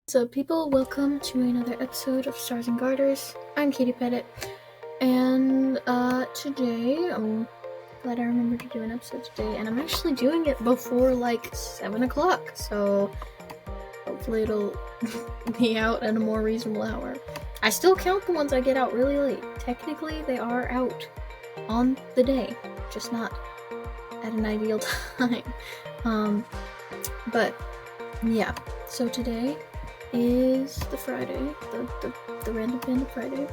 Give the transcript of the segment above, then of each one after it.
So, people, welcome to another episode of Stars and Garters. I'm Katie Pettit, and today I'm glad I remembered to do an episode today, and I'm actually doing it before like 7 o'clock, so hopefully it'll be out at a more reasonable hour. I still count the ones I get out really late. Technically, they are out on the day, just not at an ideal time. But yeah, so today is the Friday, the Random Fandom Friday,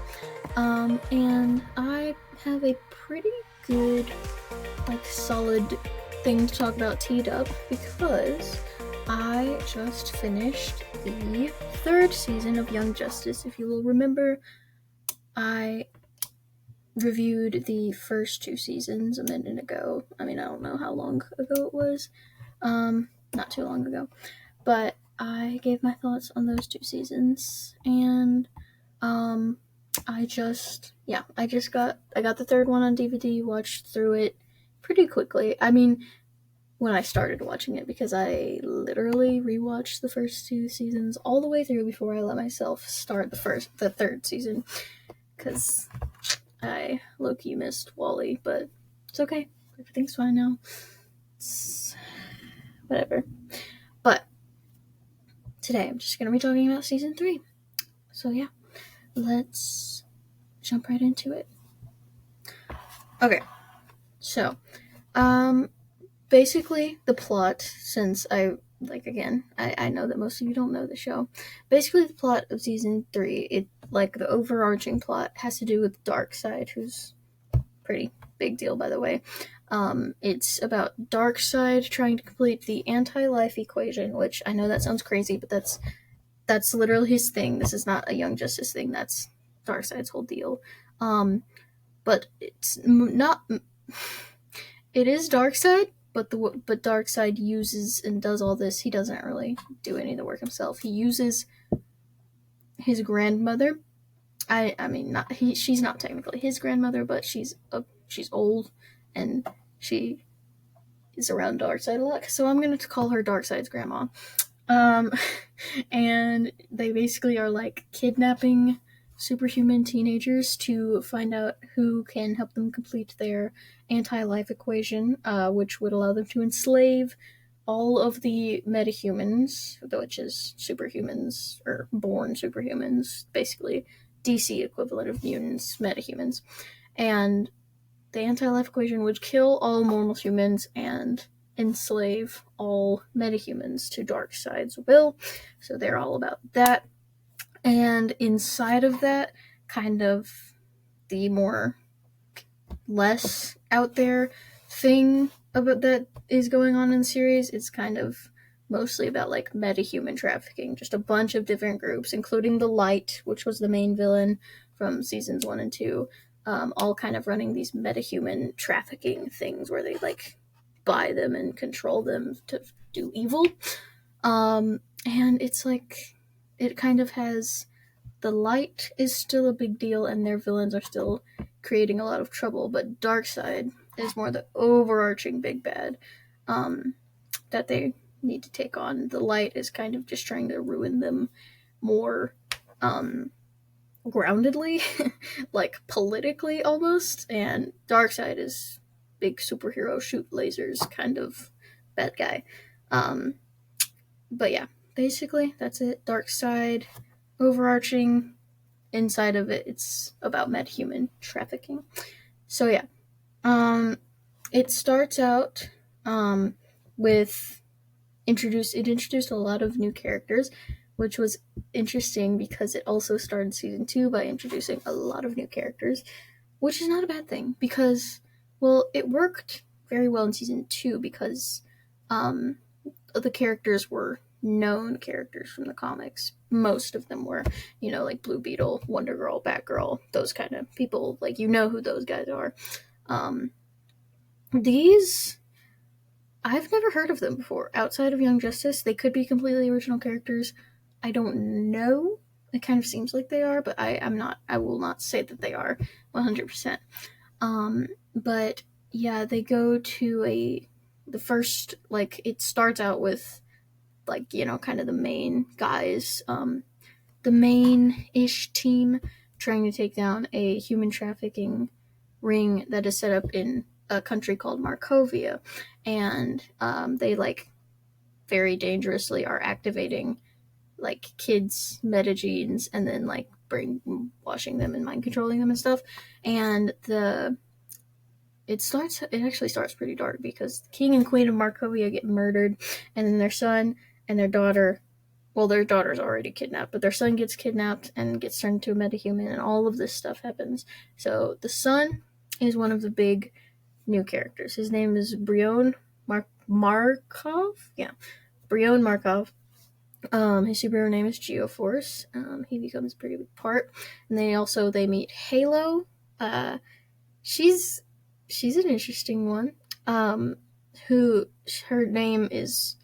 and I have a pretty good, solid thing to talk about teed up because I just finished the third season of Young Justice. If you will remember, I reviewed the first two seasons a minute ago. I mean, I don't know how long ago it was, not too long ago, but I gave my thoughts on those two seasons, and I got the third one on DVD, watched through it pretty quickly. I mean, when I started watching it, because I literally rewatched the first two seasons all the way through before I let myself start the third season, because I low-key missed Wally, but it's okay. Everything's fine now. It's whatever. But today I'm just going to be talking about season 3. So yeah, let's jump right into it. Okay, so, basically the plot, since I know that most of you don't know the show. Basically the plot of season 3, the overarching plot has to do with Darkseid, who's pretty big deal, by the way. It's about Darkseid trying to complete the anti-life equation, which I know that sounds crazy, but that's literally his thing. This is not a Young Justice thing. That's Darkseid's whole deal. But it's not. It is Darkseid, but Darkseid uses and does all this. He doesn't really do any of the work himself. He uses his grandmother. I mean, not he. She's not technically his grandmother, but she's old, and she is around Darkseid a lot. So I'm gonna call her Darkseid's grandma. And they basically are like kidnapping superhuman teenagers to find out who can help them complete their anti-life equation, which would allow them to enslave all of the metahumans, which is superhumans, or born superhumans, basically DC equivalent of mutants, metahumans. And the anti-life equation would kill all normal humans and enslave all metahumans to Darkseid's will. So they're all about that. And inside of that, kind of the more less out there thing about that is going on in the series is kind of mostly about like metahuman trafficking. Just a bunch of different groups, including the Light, which was the main villain from seasons 1 and 2, all kind of running these metahuman trafficking things where they like buy them and control them to do evil. And it's like it kind of has the Light is still a big deal, and their villains are still creating a lot of trouble, but Darkseid is more the overarching big bad that they need to take on. The Light is kind of just trying to ruin them more groundedly, like politically almost, and Darkseid is big superhero shoot lasers kind of bad guy. But yeah, basically that's it. Darkseid, overarching. Inside of it, it's about metahuman trafficking. So yeah, it starts out with introduced a lot of new characters, which was interesting because it also started season 2 by introducing a lot of new characters, which is not a bad thing because, well, it worked very well in season 2 because the characters were known characters from the comics. Most of them were, like Blue Beetle, Wonder Girl, Batgirl, those kind of people. Like, who those guys are. These, I've never heard of them before. Outside of Young Justice, they could be completely original characters. I don't know. It kind of seems like they are, but I will not say that they are 100%. But yeah, they go to the first, it starts out with like, kind of the main guys, the main-ish team trying to take down a human trafficking ring that is set up in a country called Markovia. And they, like, very dangerously are activating, like, kids' metagenes and then, like, brainwashing them and mind controlling them and stuff. And it actually starts pretty dark because the king and queen of Markovia get murdered, and then their son and their daughter, well, their daughter's already kidnapped, but their son gets kidnapped and gets turned into a metahuman, and all of this stuff happens. So the son is one of the big new characters. His name is Brion Markov. Yeah, Brion Markov. His superhero name is Geoforce. He becomes a pretty big part, and they meet Halo. She's an interesting one. Who her name is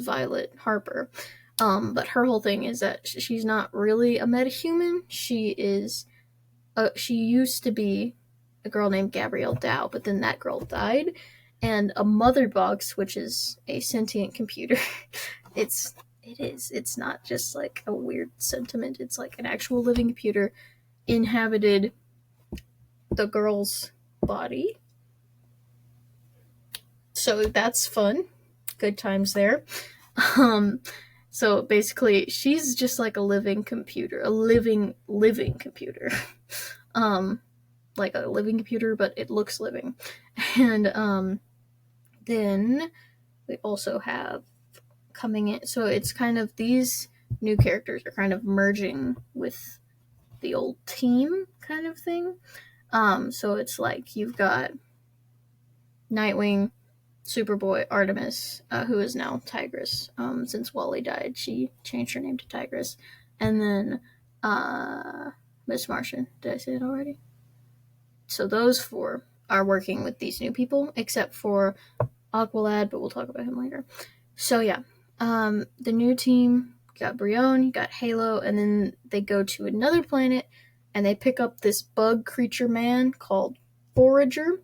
Violet Harper. But her whole thing is that she's not really a metahuman. She used to be a girl named Gabrielle Dow, but then that girl died, and a mother box, which is a sentient computer. It's not just like a weird sentiment. It's like an actual living computer inhabited the girl's body. So that's fun. Good times there. So basically, she's just like a living computer, a living computer. Like a living computer, but it looks living. And then we also have coming in. So it's kind of these new characters are kind of merging with the old team kind of thing. So it's like you've got Nightwing, Superboy, Artemis, who is now Tigress. Since Wally died, she changed her name to Tigress. And then Miss Martian. Did I say it already? So those four are working with these new people, except for Aqualad, but we'll talk about him later. So yeah, the new team, you got Brion, you got Halo, and then they go to another planet, and they pick up this bug creature man called Forager,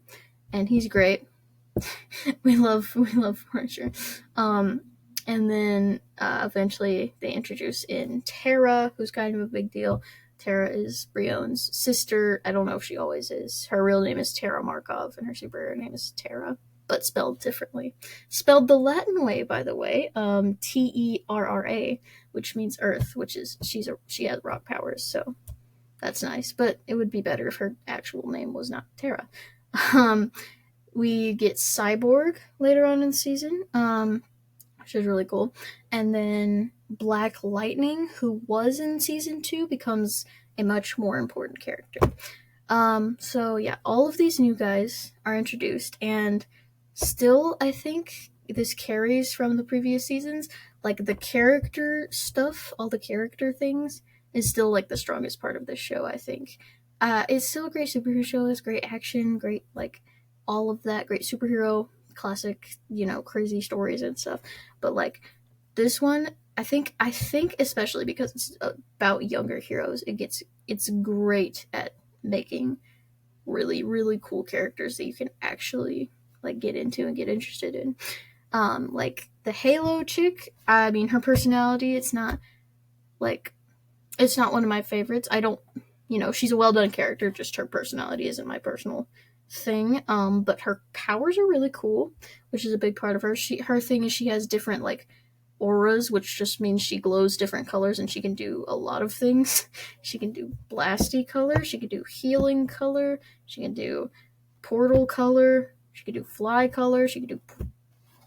and he's great. we love Forager. And then eventually they introduce in Terra, who's kind of a big deal. Terra is Brion's sister. I don't know if she always is. Her real name is Terra Markov, and her superhero name is Terra, but spelled differently. Spelled the Latin way, by the way. Terra, which means Earth, which is she has rock powers, so that's nice. But it would be better if her actual name was not Terra. We get Cyborg later on in the season, which is really cool. And then Black Lightning, who was in season 2, becomes a much more important character. So yeah, all of these new guys are introduced, and still, I think this carries from the previous seasons. Like, the character stuff, all the character things, is still, like, the strongest part of this show, I think. It's still a great superhero show. It's great action, great, like, all of that, great superhero, classic, crazy stories and stuff. But, like, this one, I think especially because it's about younger heroes, it's great at making really, really cool characters that you can actually, like, get into and get interested in. Like, the Halo chick, I mean, her personality, it's not one of my favorites. I don't, she's a well-done character, just her personality isn't my personal thing. But her powers are really cool, which is a big part of her. Her thing is she has different, like, auras, which just means she glows different colors, and she can do a lot of things. She can do blasty color, she can do healing color, she can do portal color, she can do fly color, she can do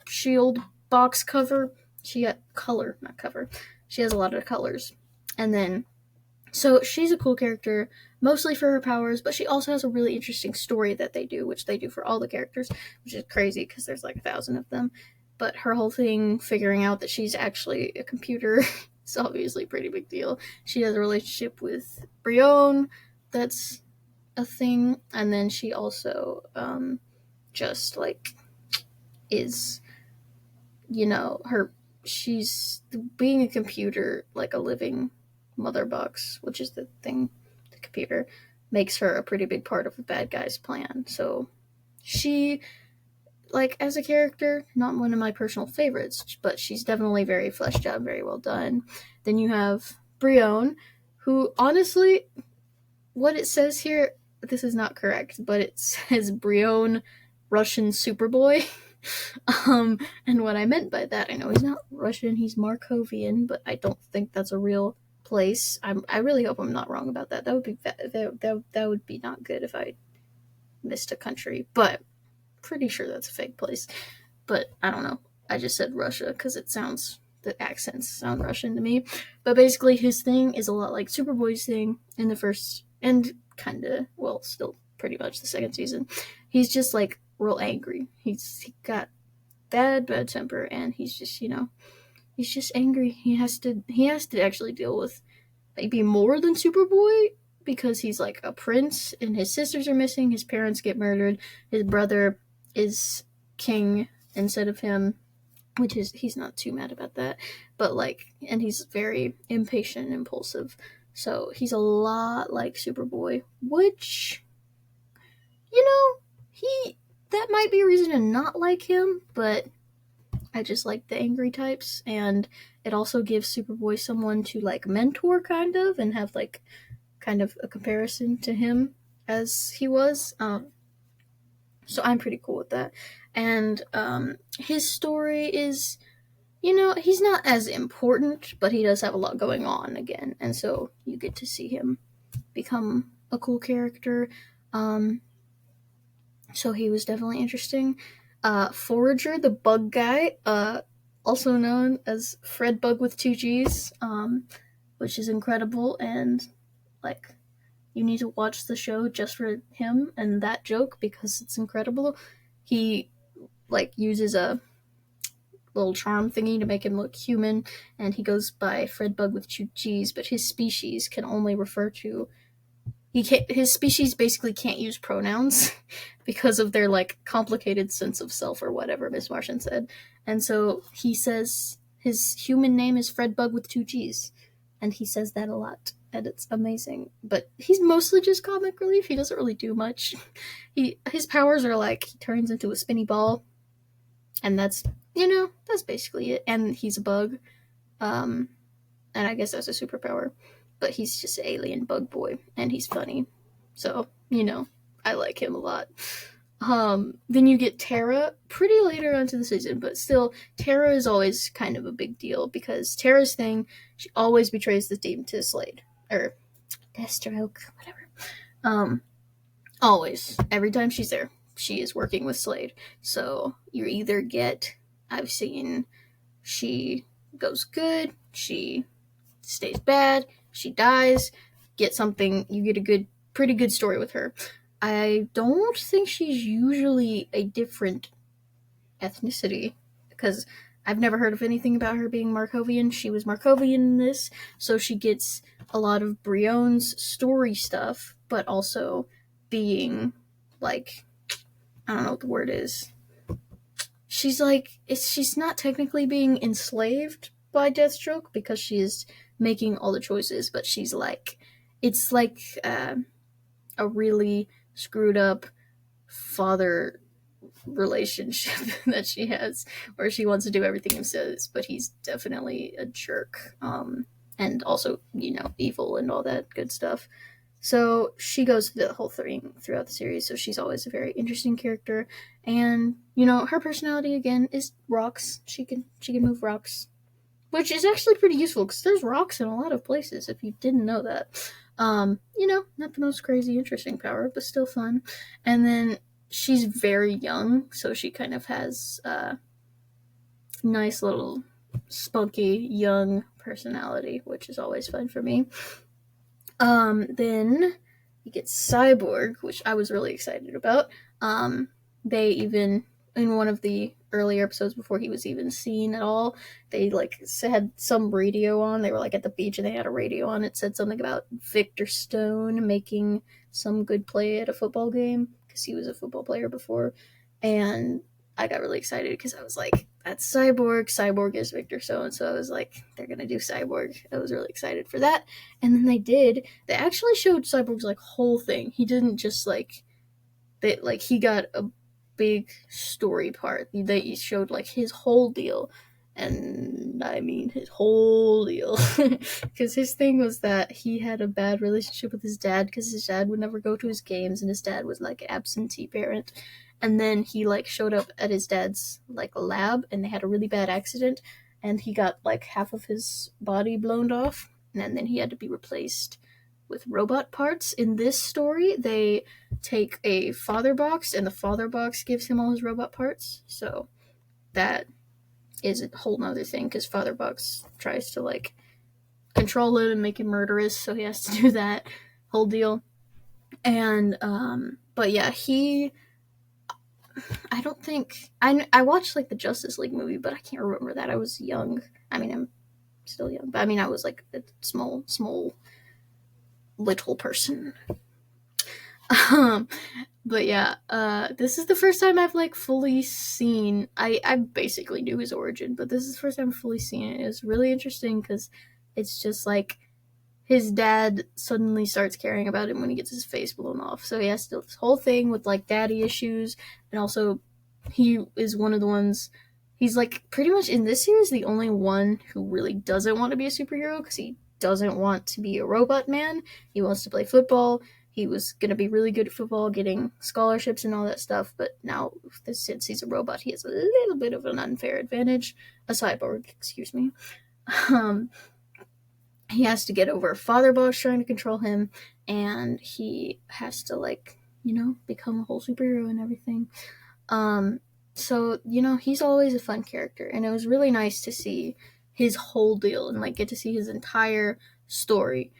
shield box cover. She got color, not cover. She has a lot of colors. And then, so she's a cool character, mostly for her powers, but she also has a really interesting story that they do, which they do for all the characters, which is crazy because there's like 1,000 of them. But her whole thing, figuring out that she's actually a computer, is obviously a pretty big deal. She has a relationship with Brion, that's a thing. And then she also just, like, is, she's being a computer, like a living mother box, which is the thing, the computer, makes her a pretty big part of the bad guy's plan. So she, like, as a character, not one of my personal favorites, but she's definitely very fleshed out, very well done. Then you have Brion, who, honestly, what it says here, this is not correct, but it says Brion Russian Superboy. And what I meant by that, I know he's not Russian, he's Markovian, but I don't think that's a real place. I really hope I'm not wrong about that. That would be that would be not good if I missed a country, but pretty sure that's a fake place. But I don't know. I just said Russia because the accents sound Russian to me. But basically, his thing is a lot like Superboy's thing in the first and kind of, well, still pretty much the second season. He's just like real angry. He got bad temper, and he's just he's just angry. He has to actually deal with maybe more than Superboy because he's like a prince and his sisters are missing. His parents get murdered. His brother is king instead of him, which is, he's not too mad about that, but like, and he's very impatient and impulsive, so he's a lot like Superboy, which, he, that might be a reason to not like him, but I just like the angry types, and it also gives Superboy someone to like mentor kind of and have like kind of a comparison to him as he was. So I'm pretty cool with that. And his story is, he's not as important, but he does have a lot going on again. And so you get to see him become a cool character. So he was definitely interesting. Forager, the bug guy, also known as Fred Bug with 2 Gs, which is incredible. And, like, you need to watch the show just for him and that joke because it's incredible. He, like, uses a little charm thingy to make him look human, and he goes by Fred Bug with 2 Gs, but his species can only refer to... his species basically can't use pronouns because of their, like, complicated sense of self or whatever Miss Martian said. And so he says his human name is Fred Bug with 2 Gs, and he says that a lot, and it's amazing. But he's mostly just comic relief. He doesn't really do much. His powers are like he turns into a spinny ball, and that's basically it. And he's a bug, and I guess that's a superpower. But he's just an alien bug boy, and he's funny. So, I like him a lot. Then you get Terra pretty later onto the season, but still, Terra is always kind of a big deal because Terra's thing, she always betrays the team to Slade. Or Deathstroke, whatever. Always. Every time she's there, she is working with Slade. So you either get, I've seen, she goes good, she stays bad, she dies, get something, you get a pretty good story with her. I don't think she's usually a different ethnicity, because I've never heard of anything about her being Markovian. She was Markovian in this, so she gets a lot of Brion's story stuff, but also being, like, I don't know what the word is. She's like, she's not technically being enslaved by Deathstroke because she is making all the choices, but she's like, it's like a really screwed up father relationship that she has, where she wants to do everything he says, but he's definitely a jerk, and also, evil and all that good stuff. So she goes through the whole thing throughout the series, so she's always a very interesting character. And, her personality, again, is rocks. She can move rocks, which is actually pretty useful, because there's rocks in a lot of places, if you didn't know that. Not the most crazy interesting power, but still fun. And then she's very young, so she kind of has a nice little spunky young personality, which is always fun for me. Then you get Cyborg, which I was really excited about. They even, in one of the earlier episodes before he was even seen at all, they had some radio on. They were at the beach and they had a radio on. It said something about Victor Stone making some good play at a football game, because he was a football player before. And I got really excited because I was like, that's Cyborg. Cyborg is Victor Stone. So I was like, they're going to do Cyborg. I was really excited for that. And then they did. They actually showed Cyborg's whole thing. He didn't just he got big story part. They showed like his whole deal, and I mean his whole deal, because his thing was that he had a bad relationship with his dad because his dad would never go to his games, and his dad was like an absentee parent. And then he like showed up at his dad's like lab, and they had a really bad accident, and he got like half of his body blown off, and then he had to be replaced with robot parts. In this story, they take a father box, and the father box gives him all his robot parts. So that is a whole nother thing, because father box tries to like control him and make him murderous, so he has to do that whole deal. And but yeah, I don't think I watched like the Justice League movie, but I can't remember that. I was young. I mean, I'm still young, but I mean, I was like a small little person. Um, but yeah, this is the first time I've like fully seen. I basically knew his origin, but this is the first time I've fully seen it. It was really interesting because it's just like his dad suddenly starts caring about him when he gets his face blown off. So he has to do this whole thing with like daddy issues, and also he is one of the ones. He's like pretty much in this series the only one who really doesn't want to be a superhero because he doesn't want to be a robot man. He wants to play football. He was gonna be really good at football, getting scholarships and all that stuff. But now, since he's a robot, he has a little bit of an unfair advantage. A cyborg, excuse me. Um, he has to get over Father Boss trying to control him, and he has to like become a whole superhero and everything. Um, so he's always a fun character, and it was really nice to see his whole deal and like get to see his entire story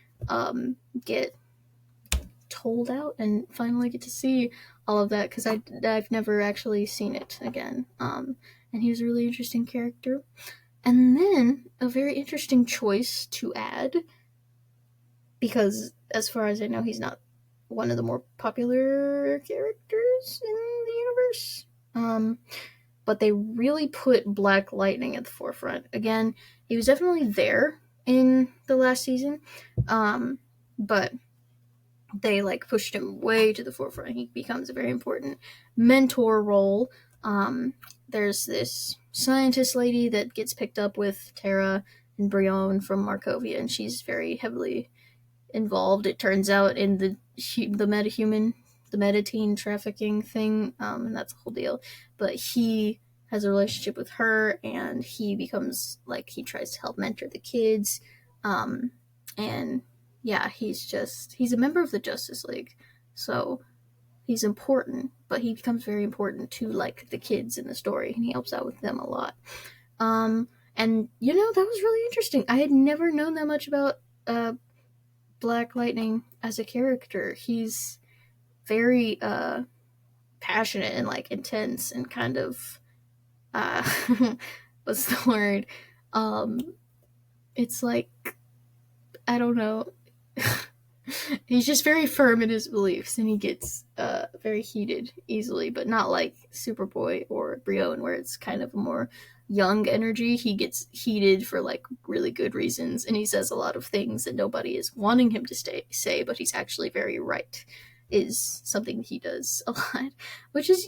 get told out and finally get to see all of that because I've never actually seen it again. And he was a really interesting character. And then a very interesting choice to add, because as far as I know, he's not one of the more popular characters in the universe. But they really put Black Lightning at the forefront. Again, he was definitely there in the last season, but they like pushed him way to the forefront. He becomes a very important mentor role. There's this scientist lady that gets picked up with Tara and Brion from Markovia, and she's very heavily involved, it turns out, in the metahuman, the meta-teen trafficking thing, and that's a whole deal. But he has a relationship with her, and he becomes like he tries to help mentor the kids, and yeah, he's a member of the Justice League, so he's important, but he becomes very important to like the kids in the story, and he helps out with them a lot. And that was really interesting. I had never known that much about Black Lightning as a character. He's very passionate and like intense and kind of what's the word? It's like, I don't know. He's just very firm in his beliefs, and he gets very heated easily, but not like Superboy or Brion, where it's kind of a more young energy. He gets heated for like really good reasons, and he says a lot of things that nobody is wanting him to say, but he's actually very right, is something he does a lot, which is,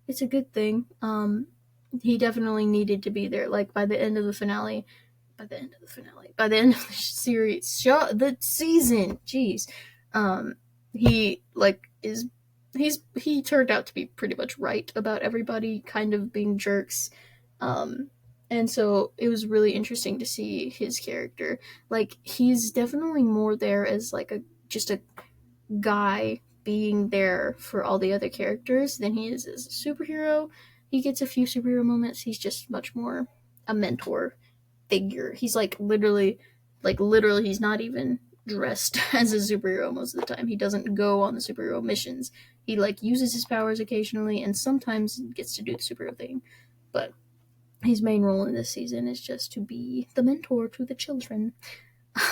it's a good thing. He definitely needed to be there. Like by the end of the finale, by the end of the series, the season, jeez, he like he turned out to be pretty much right about everybody kind of being jerks, and so it was really interesting to see his character. Like he's definitely more there as like just a guy being there for all the other characters than he is as a superhero. He gets a few superhero moments. He's just much more a mentor figure. He's like literally, he's not even dressed as a superhero most of the time. He doesn't go on the superhero missions. He like uses his powers occasionally and sometimes gets to do the superhero thing. But his main role in this season is just to be the mentor to the children.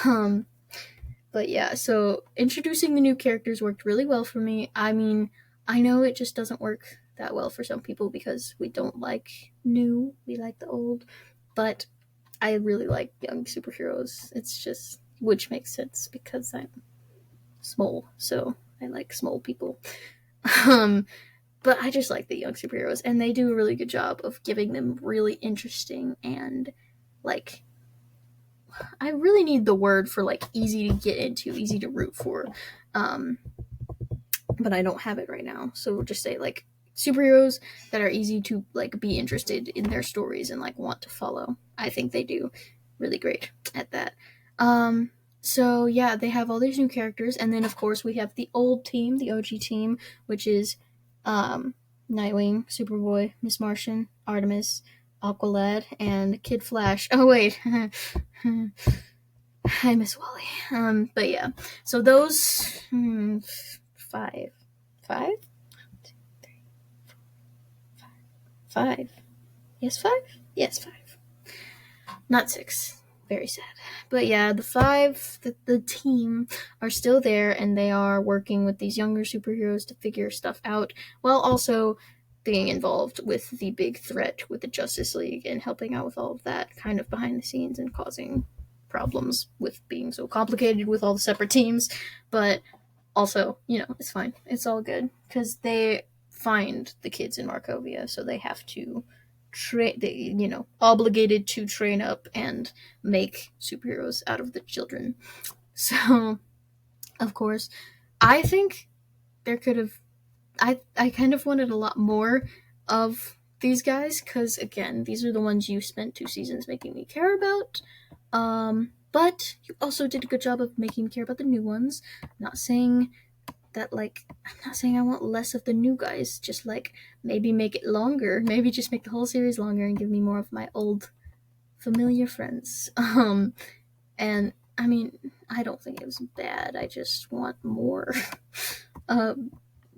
But yeah, so introducing the new characters worked really well for me. I mean, I know it just doesn't work that well for some people because we don't like new, we like the old, but I really like young superheroes. It's just, which makes sense because I'm small, so I like small people. but I just like the young superheroes, and they do a really good job of giving them really interesting and, like, I really need the word for, like, easy to get into, easy to root for. Um, but I don't have it right now. So we'll just say, like, superheroes that are easy to, like, be interested in their stories and, like, want to follow. I think they do really great at that. So yeah, they have all these new characters, and then of course we have the old team, the OG team, which is Nightwing, Superboy, Miss Martian, Artemis, Aqualad, and Kid Flash. Oh wait, I miss Wally. But yeah, so those five, five, five. Yes, five. Yes, five. Not six. Very sad. But yeah, the five, the team are still there, and they are working with these younger superheroes to figure stuff out, while also being involved with the big threat with the Justice League and helping out with all of that kind of behind the scenes and causing problems with being so complicated with all the separate teams. But also, it's fine. It's all good because they find the kids in Markovia, so they have to obligated to train up and make superheroes out of the children. So, of course, I think there could have. I kind of wanted a lot more of these guys because, again, these are the ones you spent 2 seasons making me care about. But you also did a good job of making me care about the new ones. I'm not saying I want less of the new guys, just like maybe make it longer, maybe just make the whole series longer and give me more of my old familiar friends. And I mean, I don't think it was bad, I just want more.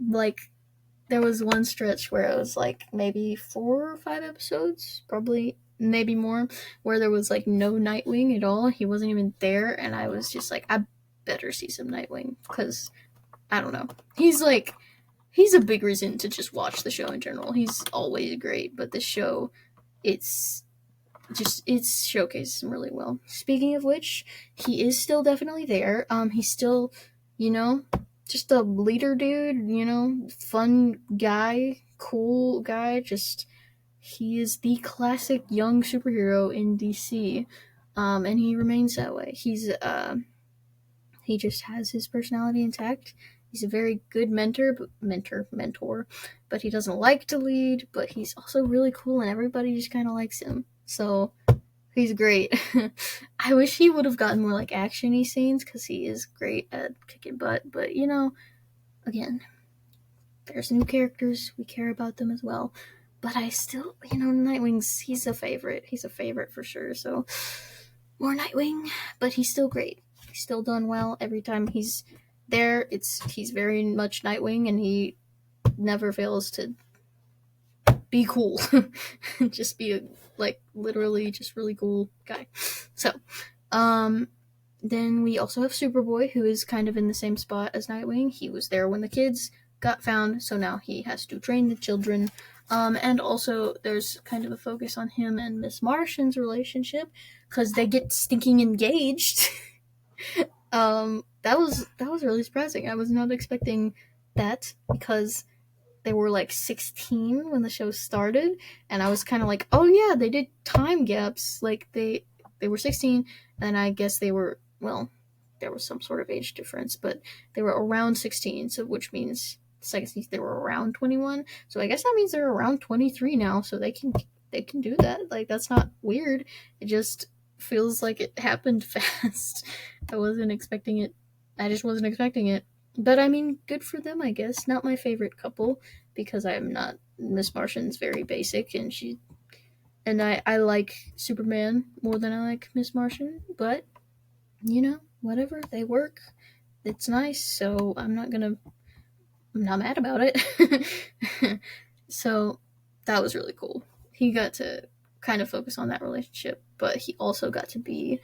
Like, there was one stretch where it was like maybe 4 or 5 episodes, probably maybe more, where there was like no Nightwing at all. He wasn't even there, and I was just like, I better see some Nightwing, because I don't know. He's a big reason to just watch the show in general. He's always great, but this show, it's showcases him really well. Speaking of which, he is still definitely there. He's still, just a leader dude, fun guy, cool guy. Just, he is the classic young superhero in DC. And he remains that way. He just has his personality intact. He's a very good mentor, but he doesn't like to lead, but he's also really cool, and everybody just kind of likes him. So, he's great. I wish he would have gotten more, like, action-y scenes, because he is great at kicking butt, but, again, there's new characters, we care about them as well. But I still, Nightwing's, he's a favorite. He's a favorite for sure, so more Nightwing, but he's still great. He's still done well. Every time he's there, he's very much Nightwing, and he never fails to be cool. Just be literally just really cool guy. So, then we also have Superboy, who is kind of in the same spot as Nightwing. He was there when the kids got found, so now he has to train the children. And also there's kind of a focus on him and Miss Martian's relationship, because they get stinking engaged. That was really surprising. I was not expecting that, because they were like 16 when the show started, and I was kind of like, oh yeah, they did time gaps. Like, they were 16, and I guess they were, well, there was some sort of age difference, but they were around 16, so which means second season they were around 21. So I guess that means they're around 23 now, so they can do that. Like, that's not weird. It just feels like it happened fast. I wasn't expecting it. I just wasn't expecting it. But I mean, good for them, I guess. Not my favorite couple, because I'm not. Miss Martian's very basic, and I like Superman more than I like Miss Martian, but, whatever, they work. It's nice, so I'm not mad about it. So, that was really cool. He got to kind of focus on that relationship, but he also got to be,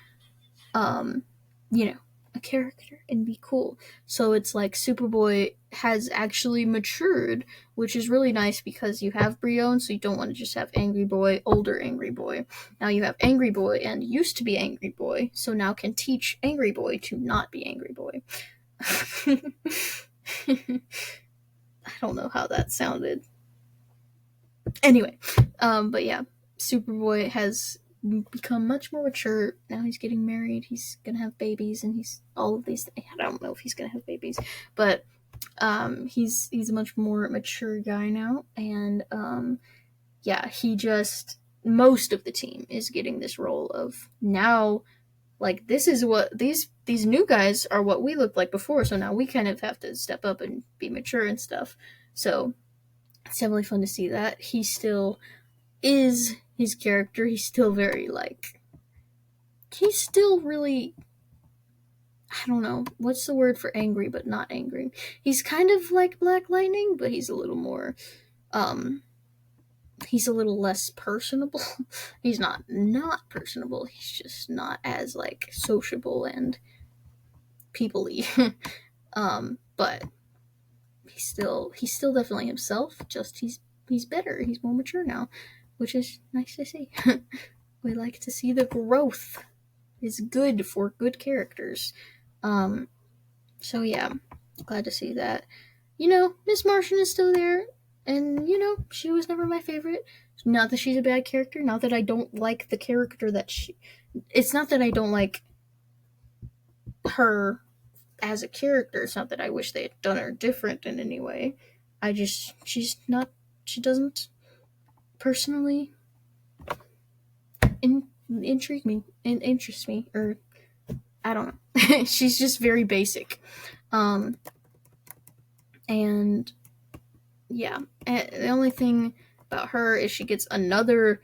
a character and be cool. So it's like Superboy has actually matured, which is really nice, because you have Brion, so you don't want to just have Angry Boy, older Angry Boy. Now you have Angry Boy and used to be Angry Boy, so now can teach Angry Boy to not be Angry Boy. I don't know how that sounded. Anyway, but yeah, Superboy has become much more mature. Now he's getting married, he's gonna have babies, and he's all of these things. I don't know if he's gonna have babies, but he's a much more mature guy now, and yeah, he just, most of the team is getting this role of now, like, this is what these new guys are, what we looked like before, so now we kind of have to step up and be mature and stuff. So it's definitely fun to see that. He still is his character. He's still very, like, he's still really, I don't know what's the word for angry but not angry. He's kind of like Black Lightning, but he's a little more he's a little less personable. He's not personable, he's just not as, like, sociable and people-y. But he's still definitely himself, just he's better, he's more mature now, which is nice to see. We like to see the growth. Is good for good characters. So yeah, glad to see that. Miss Martian is still there, and she was never my favorite. Not that she's a bad character, not that I don't like the character that she. It's not that I don't like her as a character. It's not that I wish they had done her different in any way. She's not. She doesn't personally intrigue me and interest me, or I don't know. She's just very basic. And yeah, the only thing about her is she gets another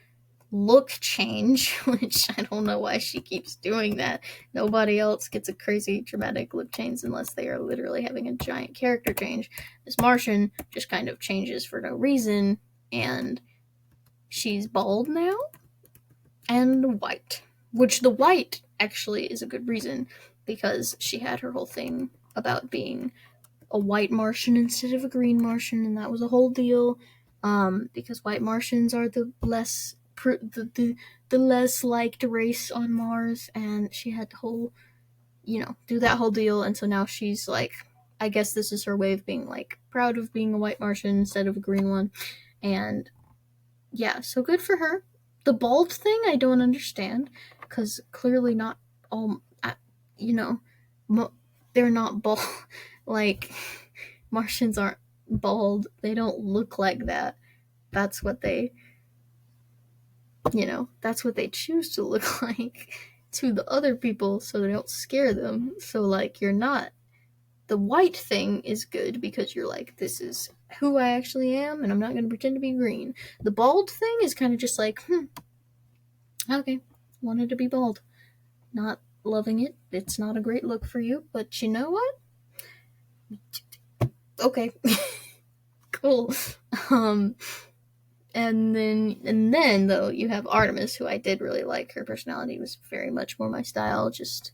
look change, which I don't know why she keeps doing that. Nobody else gets a crazy dramatic look change unless they are literally having a giant character change. This Martian just kind of changes for no reason, and she's bald now and white, which the white actually is a good reason, because she had her whole thing about being a white Martian instead of a green Martian, and that was a whole deal. Because white Martians are the less the less liked race on Mars, and she had to do that whole deal, and so now she's like, I guess this is her way of being, like, proud of being a white Martian instead of a green one, and yeah, so good for her. The bald thing I don't understand, because clearly not all, they're not bald. Like, Martians aren't bald. They don't look like that. That's what they, that's what they choose to look like to the other people, so they don't scare them. So, like, you're not. The white thing is good because you're like, this is who I actually am, and I'm not going to pretend to be green. The bald thing is kind of just like, okay, wanted to be bald. Not loving it. It's not a great look for you, but you know what? Okay. Cool. And then though, you have Artemis, who I did really like. Her personality was very much more my style. Just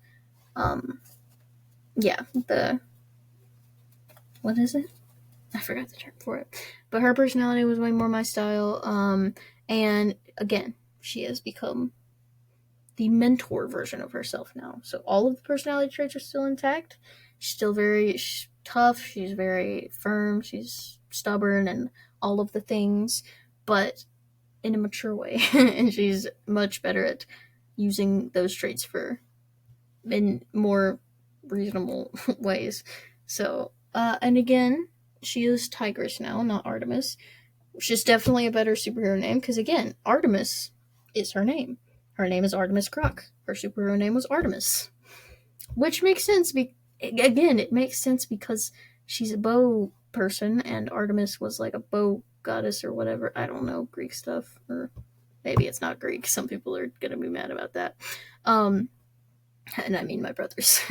yeah, what is it? I forgot the term for it. But her personality was way more my style. And again, she has become the mentor version of herself now. So all of the personality traits are still intact. She's still very tough. She's very firm. She's stubborn and all of the things, but in a mature way. And she's much better at using those traits in more reasonable ways. So, and again, she is Tigress now, not Artemis, which is definitely a better superhero name, because again, Artemis is her name. Her name is Artemis Croc. Her superhero name was Artemis. Which makes sense. Again, it makes sense because she's a bow person, and Artemis was like a bow goddess or whatever. I don't know, Greek stuff. Or maybe it's not Greek. Some people are going to be mad about that. And I mean my brothers.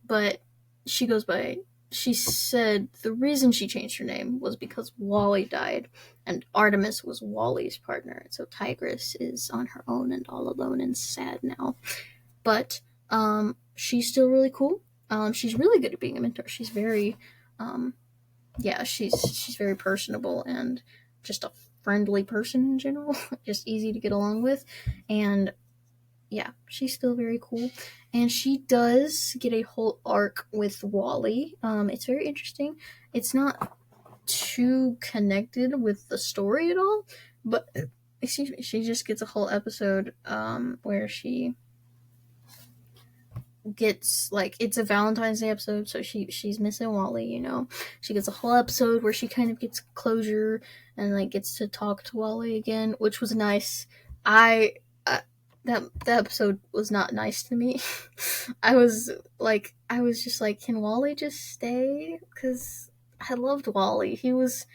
But she said the reason she changed her name was because Wally died, and Artemis was Wally's partner. So Tigress is on her own and all alone and sad now. But she's still really cool. She's really good at being a mentor. She's very, she's very personable and just a friendly person in general. Just easy to get along with. And yeah, she's still very cool. And she does get a whole arc with Wally. It's very interesting. It's not too connected with the story at all, But excuse me, she just gets a whole episode where she gets like it's a Valentine's Day episode, so she's missing Wally, you know. She gets a whole episode where she kind of gets closure and like gets to talk to Wally again, which was nice. I that episode was not nice to me. I was just like, can Wally just stay? Because I loved Wally. He was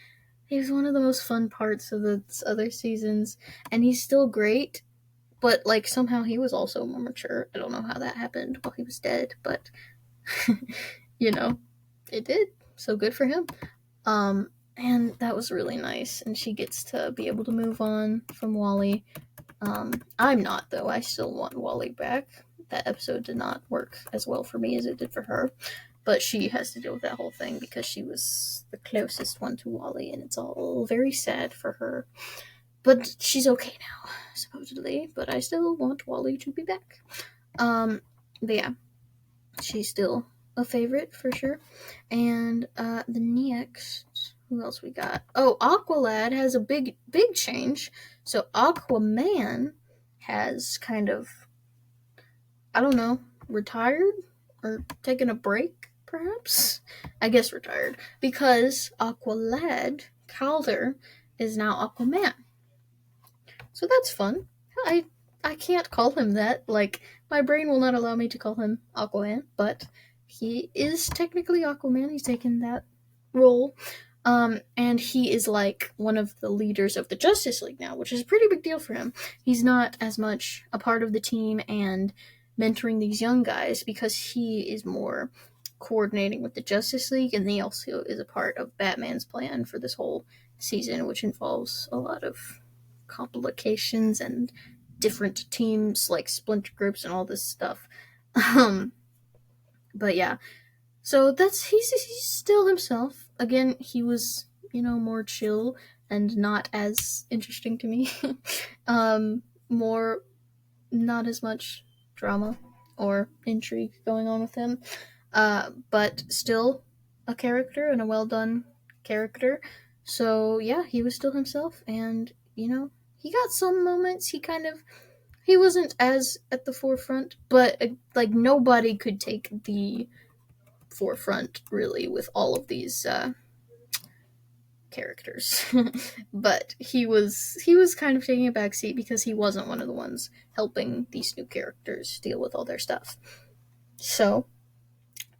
one of the most fun parts of the other seasons, and he's still great. But like somehow he was also more mature. I don't know how that happened while he was dead, but you know, it did. So good for him. And that was really nice. And she gets to be able to move on from Wally. I'm not though. I still want Wally back. That episode did not work as well for me as it did for her. But she has to deal with that whole thing because she was the closest one to Wally, and it's all very sad for her. But she's okay now, supposedly. But I still want Wally to be back. But yeah, she's still a favorite for sure. And the next, who else we got? Oh, Aqualad has a big change. So Aquaman has kind of, I don't know, retired or taken a break, perhaps. I guess retired because Aqualad Calder is now Aquaman. So that's fun. I can't call him that. Like, my brain will not allow me to call him Aquaman, but he is technically Aquaman. He's taken that role. And he is like one of the leaders of the Justice League now, which is a pretty big deal for him. He's not as much a part of the team and mentoring these young guys because he is more coordinating with the Justice League, and he also is a part of Batman's plan for this whole season, which involves a lot of complications and different teams like splinter groups and all this stuff. But yeah, so that's he's still himself. Again, he was, you know, more chill and not as interesting to me. More not as much drama or intrigue going on with him. But still a character and a well done character. So yeah, he was still himself, and you know, he got some moments. He wasn't as at the forefront, but like nobody could take the forefront really with all of these characters. But he was kind of taking a backseat because he wasn't one of the ones helping these new characters deal with all their stuff. So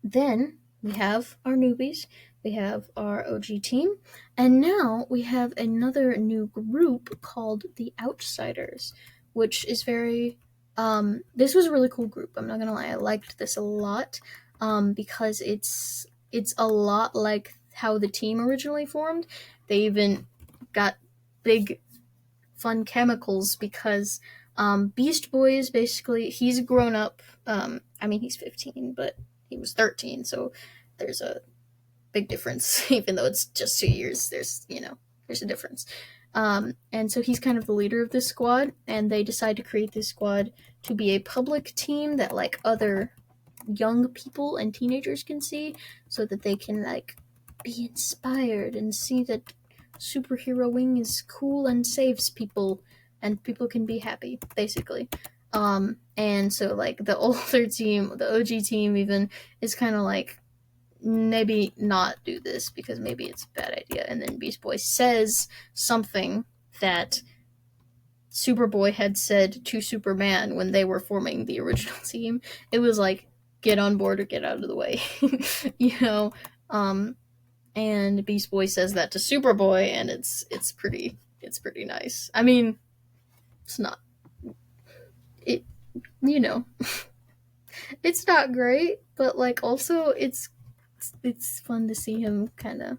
then we have our newbies, we have our OG team, and now we have another new group called the Outsiders, which is very this was a really cool group. I'm not gonna lie, I liked this a lot. Because it's a lot like how the team originally formed. They even got big fun chemicals because Beast Boy is basically, he's grown up. I mean, he's 15, but he was 13, so there's a big difference. Even though it's just 2 years, there's a difference. And so he's kind of the leader of this squad, and they decide to create this squad to be a public team that like other young people and teenagers can see, so that they can like be inspired and see that superheroing is cool and saves people, and people can be happy, basically. And so like the older team, the OG team even, is kind of like, maybe not do this because maybe it's a bad idea. And then Beast Boy says something that Superboy had said to Superman when they were forming the original team. It was like, get on board or get out of the way. You know? And Beast Boy says that to Superboy, and it's pretty nice. I mean, it's not it you know, it's not great, but like also it's fun to see him kind of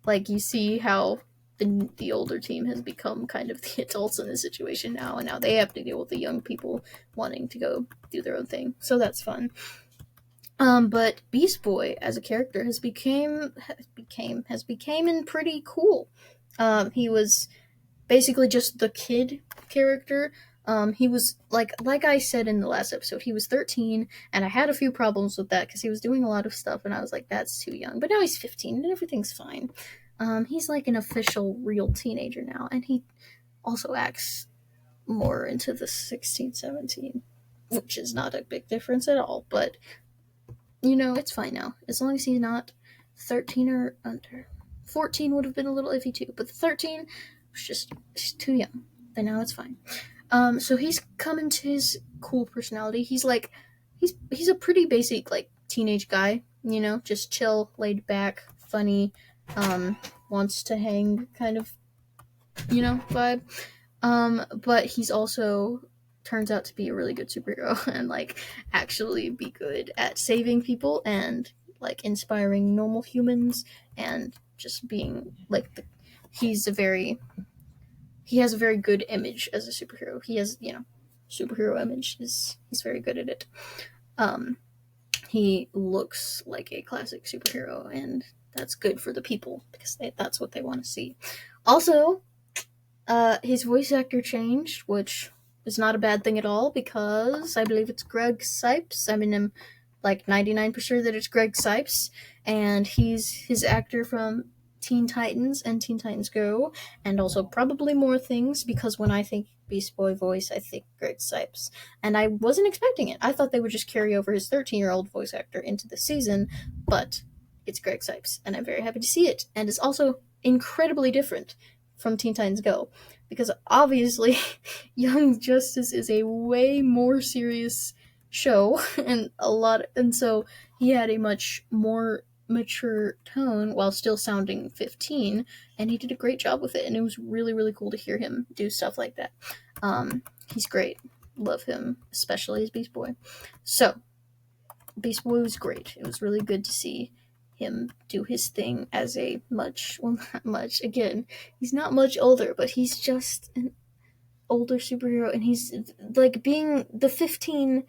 like, you see how the older team has become kind of the adults in this situation now, and now they have to deal with the young people wanting to go do their own thing. So that's fun. But Beast Boy as a character has became pretty cool. He was basically just the kid character. He was like I said in the last episode, he was 13, and I had a few problems with that because he was doing a lot of stuff, and I was like, that's too young. But now he's 15, and everything's fine. He's like an official, real teenager now, and also acts more into the 16, 17, which is not a big difference at all. But, it's fine now. As long as he's not 13 or under. 14 would have been a little iffy too, but 13 was just he's too young. But now it's fine. So he's come into his cool personality. He's like, he's a pretty basic, like, teenage guy, just chill, laid back, funny, wants to hang kind of, vibe. But he's also turns out to be a really good superhero and, like, actually be good at saving people and, like, inspiring normal humans and just being like he has a very good image as a superhero. He has, superhero image. He's very good at it. Um, he looks like a classic superhero, and that's good for the people because that's what they want to see. Also, his voice actor changed, which is not a bad thing at all because I believe it's Greg Sipes. I mean, I'm like 99% sure that it's Greg Sipes, and he's his actor from Teen Titans and Teen Titans Go, and also probably more things, because when I think Beast Boy voice, I think Greg Sipes. And I wasn't expecting it. I thought they would just carry over his 13-year-old voice actor into the season, but it's Greg Sipes, and I'm very happy to see it. And it's also incredibly different from Teen Titans Go, because obviously Young Justice is a way more serious show, and so he had a much more mature tone while still sounding 15, and he did a great job with it, and it was really, really cool to hear him do stuff like that. He's great. Love him, especially as Beast Boy. So Beast Boy was great. It was really good to see him do his thing as a not much, again, he's not much older, but he's just an older superhero, and he's like being the 15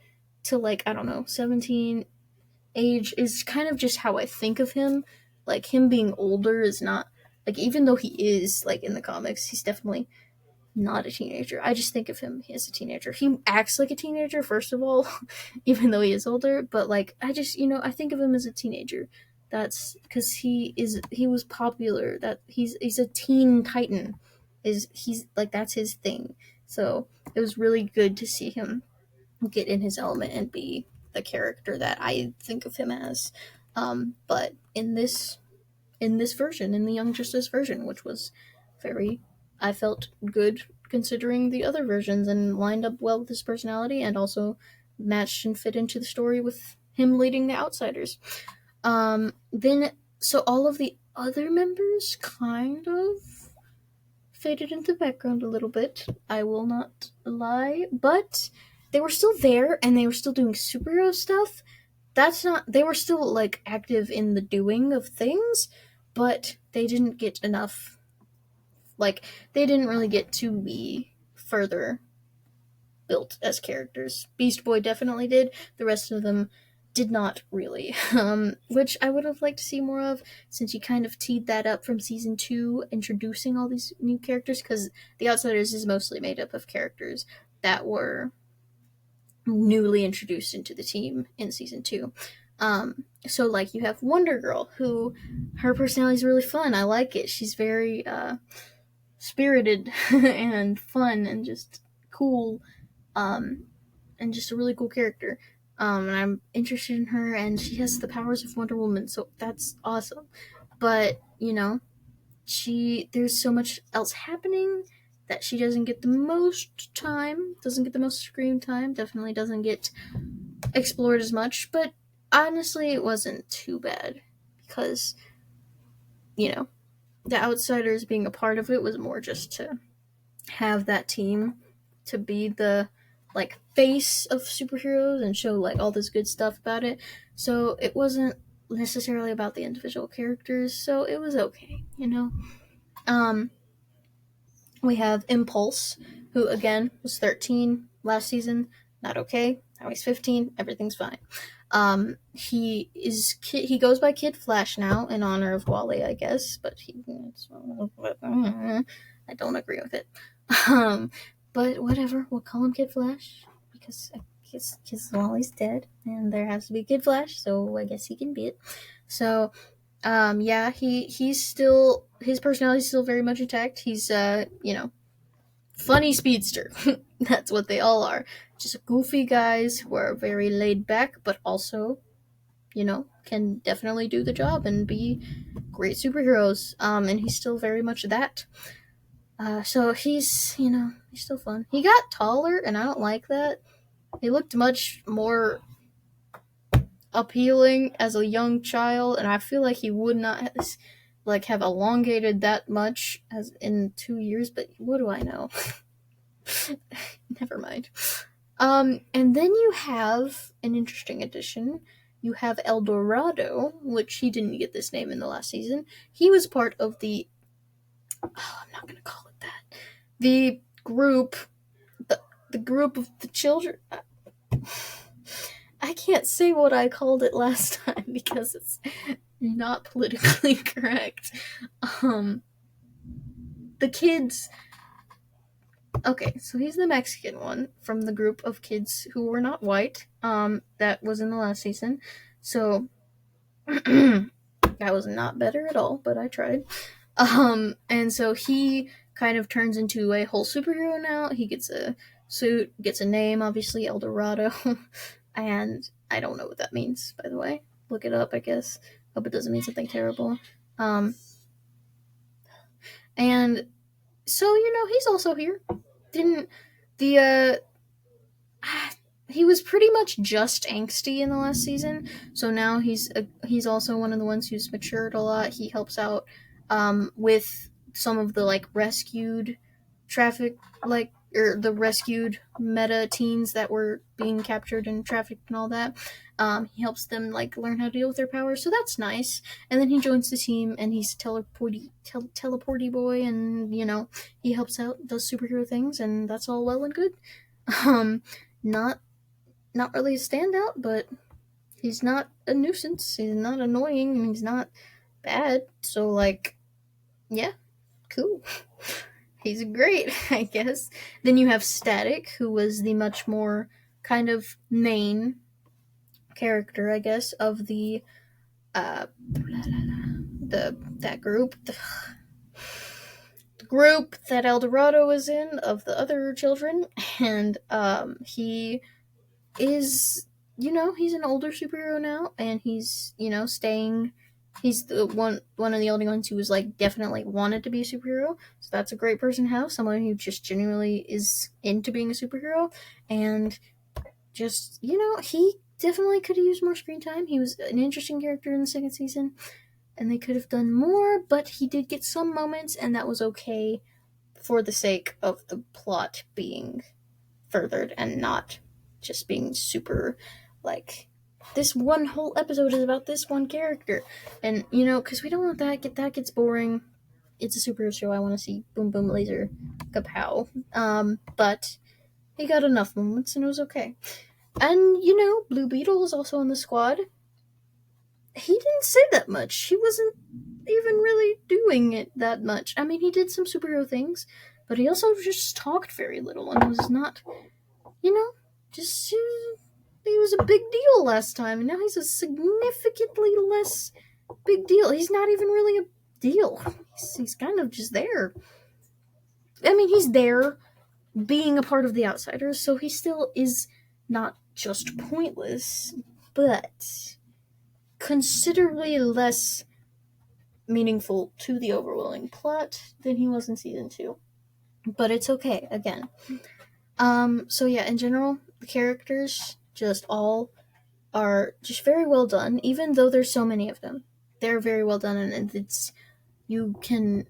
to, like, I don't know, 17 age is kind of just how I think of him. Like, him being older is not, like, even though he is, like, in the comics, he's definitely not a teenager. I just think of him as a teenager. He acts like a teenager, first of all, even though he is older, but, like, I just, I think of him as a teenager. That's because he was popular. That he's a teen titan. He's like, that's his thing. So it was really good to see him get in his element and be the character that I think of him as. But in this version, in the Young Justice version, which was I felt good considering the other versions, and lined up well with his personality, and also matched and fit into the story with him leading the Outsiders. Then, so all of the other members kind of faded into the background a little bit. I will not lie, but they were still there, and they were still doing superhero stuff. They were still, like, active in the doing of things, but they didn't get enough, like, they didn't really get to be further built as characters. Beast Boy definitely did. The rest of them did not really, which I would have liked to see more of, since you kind of teed that up from season 2, introducing all these new characters, because The Outsiders is mostly made up of characters that were newly introduced into the team in season 2. So, like, you have Wonder Girl, who, her personality is really fun. I like it. She's very spirited and fun and just cool, and just a really cool character. And I'm interested in her, and she has the powers of Wonder Woman, so that's awesome. But, there's so much else happening that she doesn't get the most time, doesn't get the most screen time, definitely doesn't get explored as much, but honestly, it wasn't too bad, because, the Outsiders being a part of it was more just to have that team to be the, like, face of superheroes and show, like, all this good stuff about it. So it wasn't necessarily about the individual characters, so it was okay, We have Impulse, who, again, was 13 last season. Not okay. Now he's 15. Everything's fine. He goes by Kid Flash now, in honor of Wally, I guess, but I don't agree with it. But whatever, we'll call him Kid Flash, because Wally's dead, and there has to be Kid Flash, so I guess he can be it. So, yeah, he's still, his personality's still very much intact. He's, funny speedster. That's what they all are. Just goofy guys who are very laid back, but also, can definitely do the job and be great superheroes. And he's still very much that. So he's still fun. He got taller, and I don't like that. He looked much more appealing as a young child, and I feel like he would not have elongated that much as in 2 years. But what do I know? Never mind. And then you have an interesting addition. You have El Dorado, which he didn't get this name in the last season. He was part of I'm not gonna call it that. The group, the group of the children. I can't say what I called it last time because it's not politically correct. The kids. Okay, so he's the Mexican one from the group of kids who were not white. That was in the last season. So that was not better at all, but I tried. And so he kind of turns into a whole superhero now. He gets a suit, gets a name, obviously, El Dorado. And I don't know what that means, by the way. Look it up, I guess. Hope it doesn't mean something terrible. And so, he's also here. He was pretty much just angsty in the last season, so now he's also one of the ones who's matured a lot. He helps out with some of the rescued the rescued meta teens that were being captured and trafficked and all that. He helps them learn how to deal with their powers, so that's nice. And then he joins the team, and he's teleporty boy, and he helps out, does superhero things, and that's all well and good. Not really a standout, but he's not a nuisance. He's not annoying, and he's not bad. So yeah, cool. He's great, I guess. Then you have Static, who was the much more kind of main character, I guess, of the group. The group that El Dorado was in, of the other children, and he is, he's an older superhero now, and he's, staying. He's the one of the only ones who was definitely wanted to be a superhero. So that's a great person to have, someone who just genuinely is into being a superhero, and just he definitely could have used more screen time. He was an interesting character in the second season, and they could have done more, but he did get some moments, and that was okay for the sake of the plot being furthered and not just being super this one whole episode is about this one character, and because we don't want that gets boring. It's a superhero show. I want to see boom boom laser kapow. But he got enough moments and it was okay. And Blue Beetle is also on the squad. He didn't say that much. He wasn't even really doing it that much. I mean, he did some superhero things, but he also just talked very little and was not, just he was a big deal last time, and now he's a significantly less big deal. He's not even really a deal. He's kind of just there. I mean, he's there being a part of the Outsiders, so he still is not just pointless, but considerably less meaningful to the overwhelming plot than he was in season 2. But it's okay, again. So yeah, in general, the characters just all are just very well done, even though there's so many of them. They're very well done, and it's you can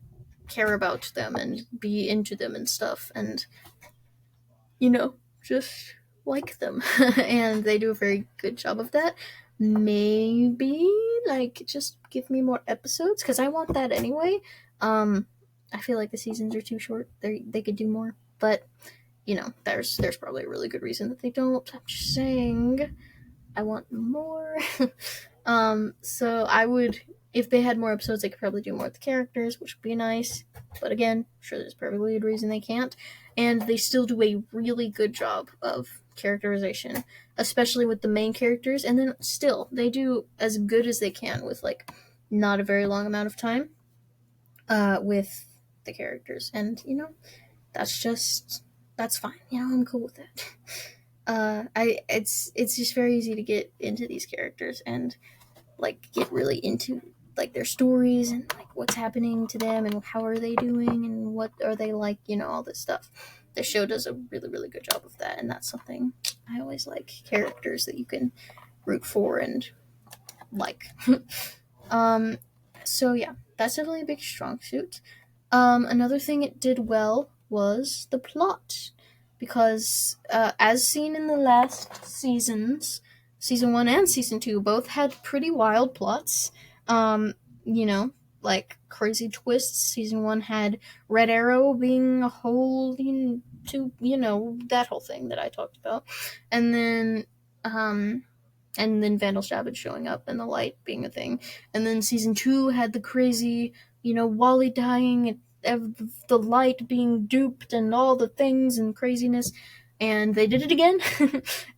care about them and be into them and stuff, and just like them. And they do a very good job of that. Maybe just give me more episodes, because I want that anyway. I feel like the seasons are too short. They could do more, but there's probably a really good reason that they don't. I'm just saying, I want more. So I would, if they had more episodes, they could probably do more with the characters, which would be nice. But again, I'm sure there's probably a reason they can't. And they still do a really good job of characterization, especially with the main characters. And then still, they do as good as they can with not a very long amount of time with the characters. And that's just that's fine. I'm cool with that. It's just very easy to get into these characters and like get really into like their stories and like what's happening to them and how are they doing and what are they like, all this stuff. The show does a really really good job of that, and that's something I always like, characters that you can root for and like. um so yeah, that's definitely a big strong suit. Another thing it did well was the plot, because as seen in the last seasons, season 1 and season 2 both had pretty wild plots. Um, you know, like crazy twists. Season 1 had Red Arrow being a whole to that whole thing that I talked about, and then um Vandal Savage showing up and the light being a thing. And then season 2 had the crazy, Wally dying, the light being duped, and all the things and craziness. And they did it again.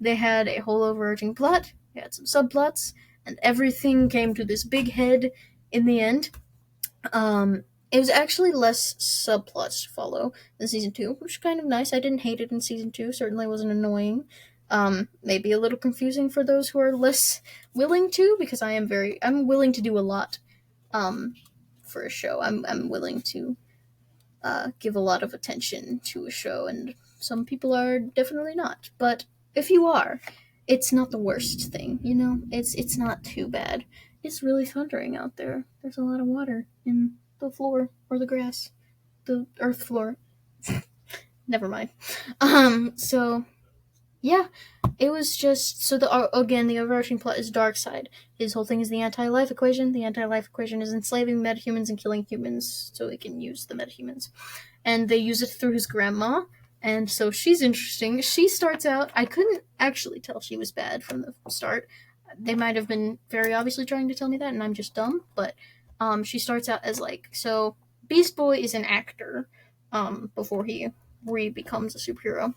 They had a whole overarching plot, they had some subplots, and everything came to this big head in the end. It was actually less subplots to follow than season 2, which was kind of nice. I didn't hate it in season 2. Certainly wasn't annoying. Maybe a little confusing for those who are less willing to, because I'm willing to do a lot, for a show. I'm willing to, give a lot of attention to a show, and some people are definitely not. But if you are, it's not the worst thing, It's not too bad. It's really thundering out there. There's a lot of water in the floor or the grass, the earth floor. Never mind. So yeah, it was just so the overarching plot is Darkseid. His whole thing is the anti-life equation. The anti-life equation is enslaving metahumans and killing humans so he can use the metahumans, and they use it through his grandma. And so she's interesting. She starts out, I couldn't actually tell she was bad from the start. They might have been very obviously trying to tell me that, and I'm just dumb. But she starts out as so Beast Boy is an actor, before he becomes a superhero,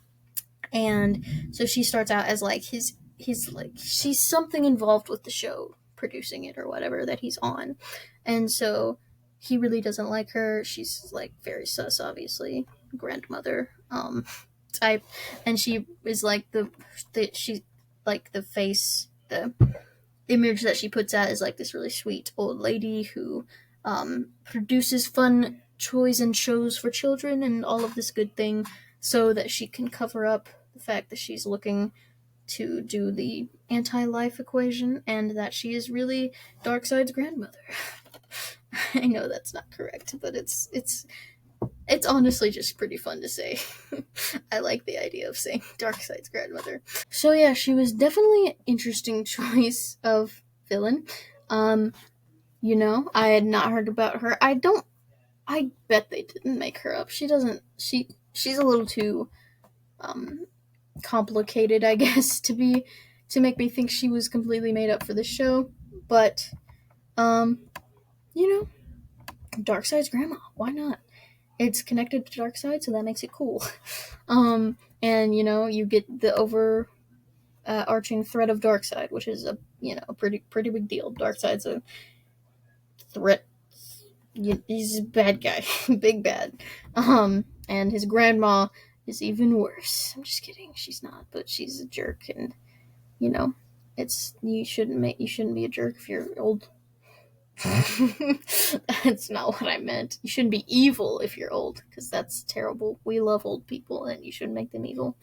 and so she starts out as his she's something involved with the show, producing it or whatever that he's on, and so he really doesn't like her. She's very sus, obviously, grandmother type, and she is she's the face, the image that she puts out is this really sweet old lady who produces fun toys and shows for children and all of this good thing, so that she can cover up the fact that she's looking to do the anti-life equation and that she is really Darkseid's grandmother. I know that's not correct, but it's honestly just pretty fun to say. I like the idea of saying Darkseid's grandmother. So yeah, she was definitely an interesting choice of villain. I had not heard about her. I bet they didn't make her up. She's a little too complicated, I guess, to make me think she was completely made up for the show. But you know, Darkseid's grandma, why not? It's connected to Darkseid, so that makes it cool. And you get the arching threat of Darkseid, which is a pretty big deal. Darkseid's a threat. He's a bad guy, big bad. And his grandma is even worse. I'm just kidding. She's not, but she's a jerk, and you shouldn't be a jerk if you're old. That's not what I meant. You shouldn't be evil if you're old, because that's terrible. We love old people, and you shouldn't make them evil.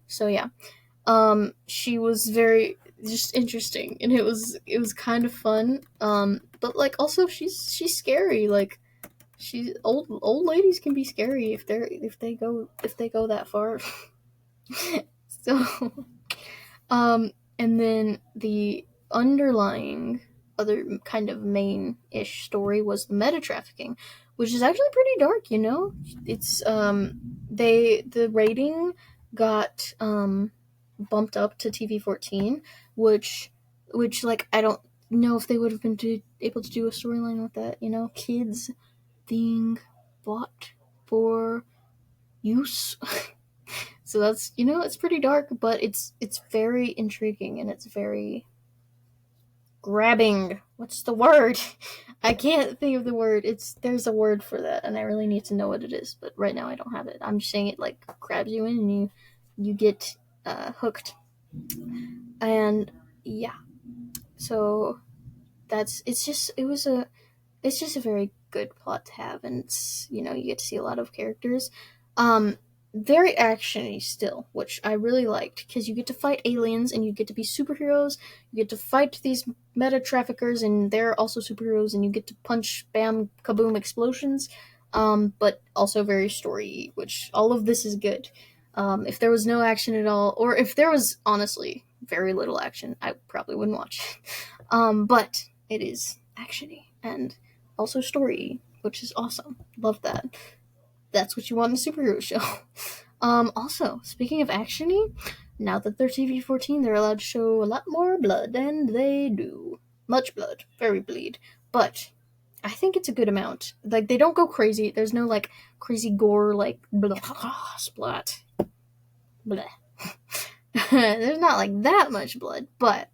So yeah, she was very just interesting, and it was kind of fun. But also she's scary. She's old ladies can be scary if they go that far. So, and then the underlying other kind of main-ish story was the meta trafficking, which is actually pretty dark. It's the rating got bumped up to TV-14, which I don't know if they would have been able to do a storyline with that. Kids being bought for use. So that's it's pretty dark, but it's very intriguing, and it's very grabbing. What's the word? I can't think of the word. There's a word for that, and I really need to know what it is. But right now, I don't have it. I'm just saying it like grabs you in, and you get hooked. And yeah, so it's just a very good plot to have, and it's you get to see a lot of characters. Um, Very actiony still, which I really liked because you get to fight aliens and you get to be superheroes. You get to fight these meta traffickers and they're also superheroes, and you get to punch, bam, kaboom, explosions. But also very story, which all of this is good. If there was no action at all, or if there was honestly very little action, I probably wouldn't watch. But it is actiony and also story, which is awesome. Love that. That's what you want in a superhero show. Also, speaking of actiony, now that they're TV-14, they're allowed to show a lot more blood, and they do. Much blood. Very bleed. But I think it's a good amount. Like, they don't go crazy. There's no, like, crazy gore, like, blah, splat. Blah. There's not, like, that much blood, but,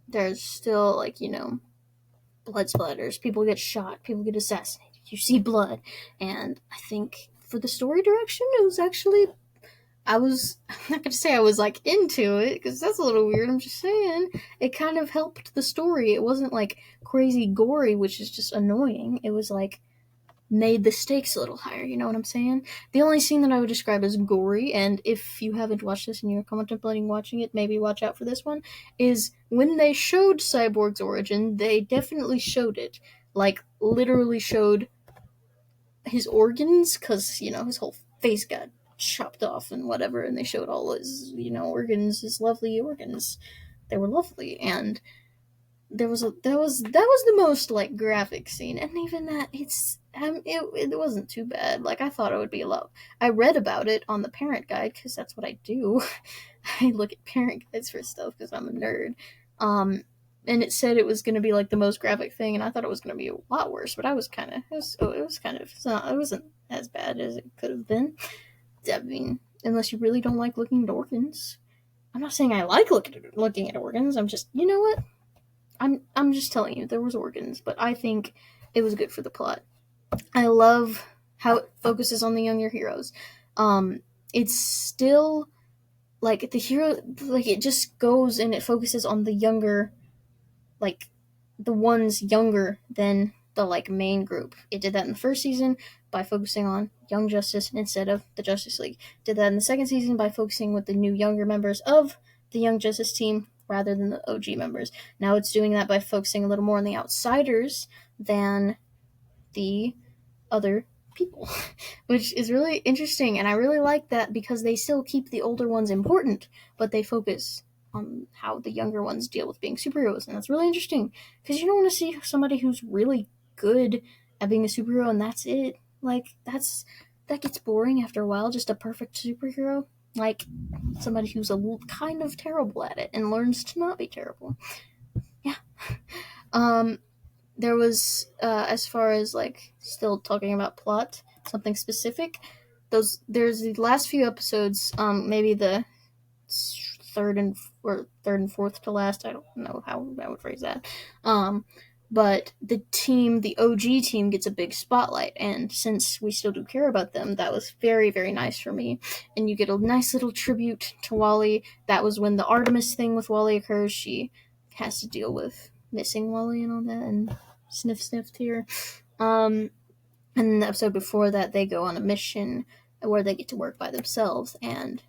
there's still, like, blood splatters. People get shot. People get assassinated. You see blood. And I think for the story direction, it was actually. I'm not going to say I was like into it because that's a little weird. I'm just saying it kind of helped the story. It wasn't like crazy gory, which is just annoying. It was like made the stakes a little higher. You know what I'm saying? The only scene that I would describe as gory, and if you haven't watched this and you're contemplating watching it, maybe watch out for this one, is when they showed Cyborg's origin, they definitely showed it. Like, literally showed his organs, because, his whole face got chopped off and whatever, and they showed all his, organs, his lovely organs. They were lovely, and that was the most like graphic scene, and even that it wasn't too bad. Like, I thought it would be a lot. I read about it on the parent guide because that's what I do. I look at parent guides for stuff because I'm a nerd. And it said it was going to be like the most graphic thing, and I thought it was going to be a lot worse. But I was kind of it wasn't as bad as it could have been. I mean, unless you really don't like looking at organs. I'm not saying I like looking at organs. I'm just, you know what? I'm just telling you there was organs, but I think it was good for the plot. I love how it focuses on the younger heroes. It's still like the hero, like it just goes and it focuses on the younger, like the ones younger than the like main group. It did that in the first season by focusing on Young Justice instead of the Justice League. Did that in the second season by focusing with the new younger members of the Young Justice team rather than the OG members. Now it's doing that by focusing a little more on the outsiders than the other people, which is really interesting, and I really like that because they still keep the older ones important, but they focus on how the younger ones deal with being superheroes, and that's really interesting because you don't want to see somebody who's really good at being a superhero and that's it. Like, that gets boring after a while. Just a perfect superhero, like somebody who's a little kind of terrible at it and learns to not be terrible. Yeah. um there was as far as like still talking about plot, something specific, there's the last few episodes, maybe the third and fourth to last, I don't know how I would phrase that, but the OG team gets a big spotlight, and since we still do care about them, that was very, very nice for me. And you get a nice little tribute to Wally. That was when the Artemis thing with Wally occurs. She has to deal with missing Wally and all that, and sniff tear. And the episode before that, they go on a mission where they get to work by themselves, and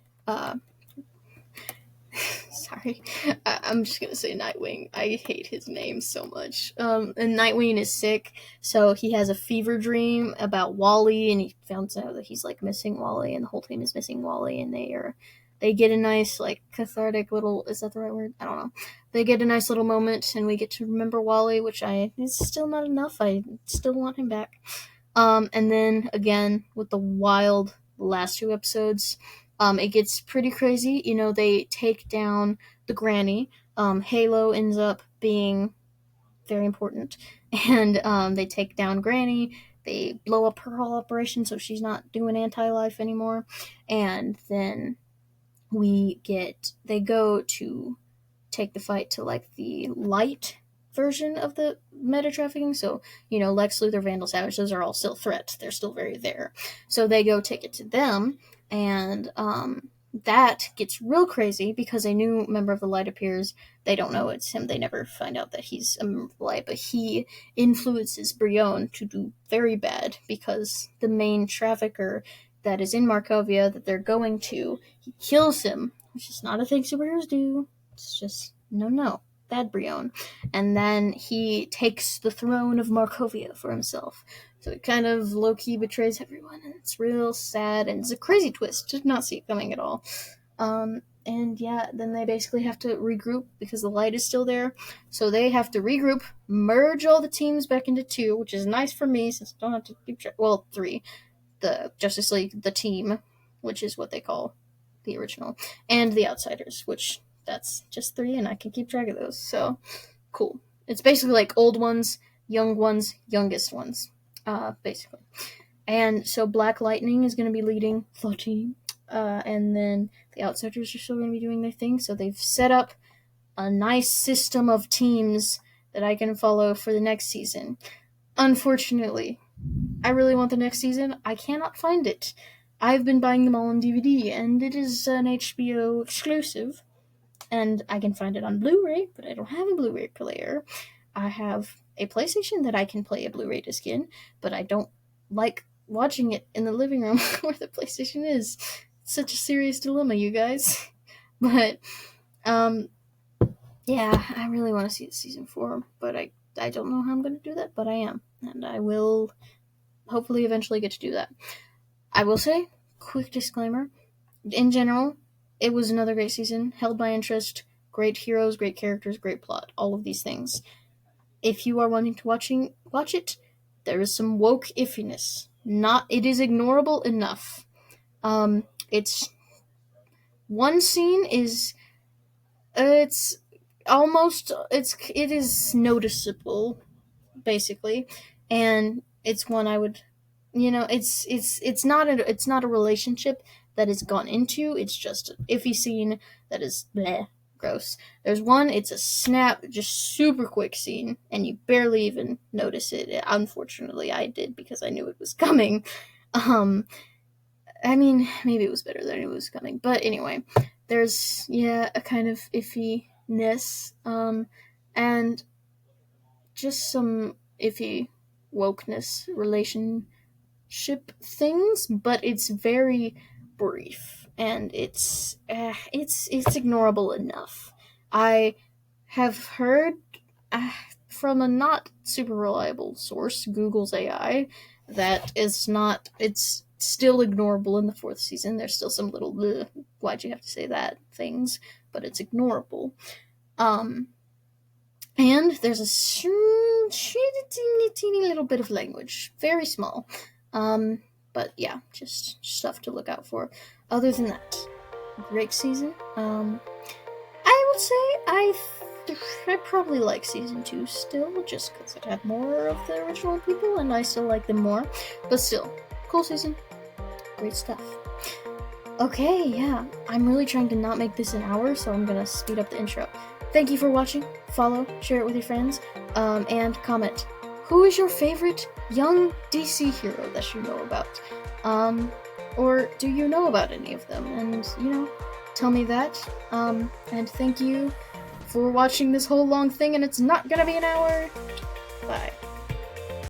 sorry, I'm just gonna say Nightwing. I hate his name so much. And Nightwing is sick, so he has a fever dream about Wally, and he finds out that he's like missing Wally, and the whole team is missing Wally, and they get a nice like cathartic little, is that the right word? I don't know. They get a nice little moment, and we get to remember Wally, which is still not enough. I still want him back. And then again with the wild last two episodes, it gets pretty crazy. They take down the granny. Halo ends up being very important, and they take down Granny. They blow up her whole operation, so she's not doing anti-life anymore. And then they go to take the fight to like the light version of the meta trafficking. So, Lex Luthor, Vandal Savage, those are all still threats. They're still very there. So they go take it to them, and that gets real crazy because a new member of the Light appears. They don't know it's him. They never find out that he's a member of the Light, but he influences Brion to do very bad because the main trafficker that is in Markovia that they're going to, he kills him, which is not a thing superheroes do. It's just, no, bad Brion. And then he takes the throne of Markovia for himself. So it kind of low-key betrays everyone, and it's real sad, and it's a crazy twist. Did not see it coming at all. And yeah, then they basically have to regroup because the Light is still there. So they have to regroup, merge all the teams back into 2, which is nice for me since I don't have to keep track. Well, 3. The Justice League, the team, which is what they call the original, and the Outsiders, which that's just 3, and I can keep track of those. So cool. It's basically like old ones, youngest ones, basically. And so Black Lightning is going to be leading the team, and then the Outsiders are still going to be doing their thing. So they've set up a nice system of teams that I can follow for the next season. Unfortunately, I really want the next season. I cannot find it. I've been buying them all on DVD, and it is an HBO exclusive, and I can find it on Blu-ray, but I don't have a Blu-ray player. I have a PlayStation that I can play a Blu-ray disc in, but I don't like watching it in the living room where the PlayStation is. It's such a serious dilemma, you guys. But, yeah, I really want to see season 4, but I don't know how I'm going to do that, but I am, and I will hopefully eventually get to do that. I will say, quick disclaimer, in general, it was another great season, held my interest, great heroes, great characters, great plot, all of these things. If you are wanting to watch it, there is some woke iffiness. It is ignorable enough. It's one scene is, it is noticeable, basically, and it's one I would, it's not a relationship that is gone into. It's just an iffy scene that is bleh, gross. There's one, it's a snap, just super quick scene, and you barely even notice it. Unfortunately, I did because I knew it was coming. I mean, maybe it was better that it was coming, but anyway, there's a kind of iffiness, and just some iffy wokeness relationship things, but it's very brief, and it's ignorable enough. I have heard from a not super reliable source, Google's AI, that it's still ignorable in the 4th season. There's still some little why'd you have to say that things, but it's ignorable. And there's a teeny little bit of language. Very small. But yeah, just stuff to look out for. Other than that, great season. I would say I probably like season 2 still, just because it had more of the original people, and I still like them more. But still, cool season. Great stuff. Okay, yeah. I'm really trying to not make this an hour, so I'm gonna speed up the intro. Thank you for watching. Follow, share it with your friends, and comment. Who is your favorite young DC hero that you know about? Or do you know about any of them? And, tell me that. And thank you for watching this whole long thing, and it's not gonna be an hour. Bye.